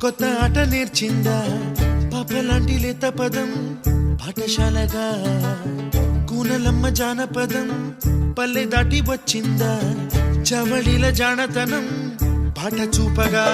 కొత్త ఆట నేర్చిందా పాపలాంటి లేత పదం పాఠశాలగా కూనలమ్మ జానపదం పల్లె దాటి వచ్చిందా చవడిల జానతనం పాట చూపగా